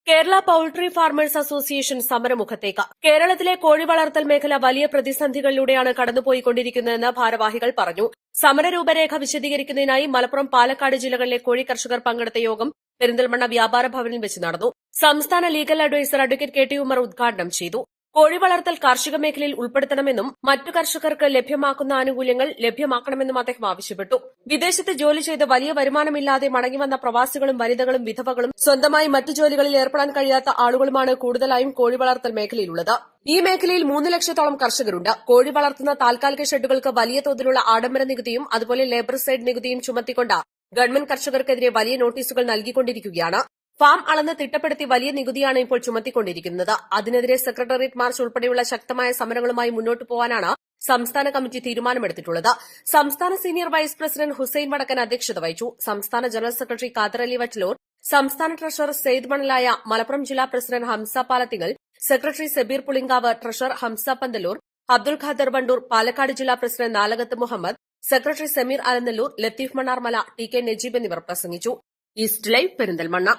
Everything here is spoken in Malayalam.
കേരള പൌൾട്രി ഫാർമേഴ്സ് അസോസിയേഷൻ സമരമുഖത്തേക്ക്. കേരളത്തിലെ കോഴി വളർത്തൽ മേഖല വലിയ പ്രതിസന്ധികളിലൂടെയാണ് കടന്നുപോയിക്കൊണ്ടിരിക്കുന്നതെന്ന് ഭാരവാഹികൾ പറഞ്ഞു. സമര രൂപരേഖ വിശദീകരിക്കുന്നതിനായി മലപ്പുറം, പാലക്കാട് ജില്ലകളിലെ കോഴി കർഷകർ പങ്കെടുത്ത യോഗം പെരിന്തൽമണ്ണ വ്യാപാര ഭവനിൽ വെച്ച് നടന്നു. സംസ്ഥാന legal adviser advocate K T Umar ഉദ്ഘാടനം ചെയ്തു. കോഴി വളർത്തൽ കാർഷിക മേഖലയിൽ ഉൾപ്പെടുത്തണമെന്നും മറ്റു കർഷകർക്ക് ലഭ്യമാക്കുന്ന ആനുകൂല്യങ്ങൾ ലഭ്യമാക്കണമെന്നും അദ്ദേഹം ആവശ്യപ്പെട്ടു. വിദേശത്ത് ജോലി ചെയ്ത് വലിയ വരുമാനമില്ലാതെ മടങ്ങിവന്ന പ്രവാസികളും വനിതകളും വിധവകളും സ്വന്തമായി മറ്റു ജോലികളിൽ ഏർപ്പെടാൻ കഴിയാത്ത ആളുകളുമാണ് കൂടുതലായും കോഴി വളർത്തൽ മേഖലയിലുള്ളത്. ഈ മേഖലയിൽ 3 ലക്ഷത്തോളം കർഷകരുണ്ട്. കോഴി വളർത്തുന്ന താൽക്കാലിക ഷെഡുകൾക്ക് വലിയ തോതിലുള്ള ആഡംബര നികുതിയും അതുപോലെ ലേബർ സൈഡ് നികുതിയും ചുമത്തിക്കൊണ്ട് ഗവൺമെന്റ് കർഷകർക്കെതിരെ വലിയ നോട്ടീസുകൾ നൽകിക്കൊണ്ടിരിക്കുകയാണ്. ഫാം അളന്ന് തിട്ടപ്പെടുത്തി വലിയ നികുതിയാണ് ഇപ്പോൾ ചുമത്തിക്കൊണ്ടിരിക്കുന്നത്. അതിനെതിരെ സെക്രട്ടേറിയറ്റ് മാർച്ച് ഉൾപ്പെടെയുള്ള ശക്തമായ സമരങ്ങളുമായി മുന്നോട്ടു പോകാനാണ് സംസ്ഥാന കമ്മിറ്റി തീരുമാനമെടുത്തിട്ടുള്ളത്. സംസ്ഥാന സീനിയർ വൈസ് പ്രസിഡന്റ് ഹുസൈൻ വടക്കൻ അധ്യക്ഷത വഹിച്ചു. സംസ്ഥാന ജനറൽ സെക്രട്ടറി ഖാദർ അലി വറ്റലൂർ, സംസ്ഥാന ട്രഷറർ സെയ്ദ് മണലായ, മലപ്പുറം ജില്ലാ president Hamsa Palathingal, secretary Sabeer Pulinkavu, treasurer Hamsa Panthalur, Abdul Khader Wandoor, Palakkad ജില്ലാ president Nalakath Muhammad, secretary Sameer Alanallur, Latheef Mannarmala, T K Najeeb എന്നിവർ പ്രസംഗിച്ചു. East Live Perinthalmanna.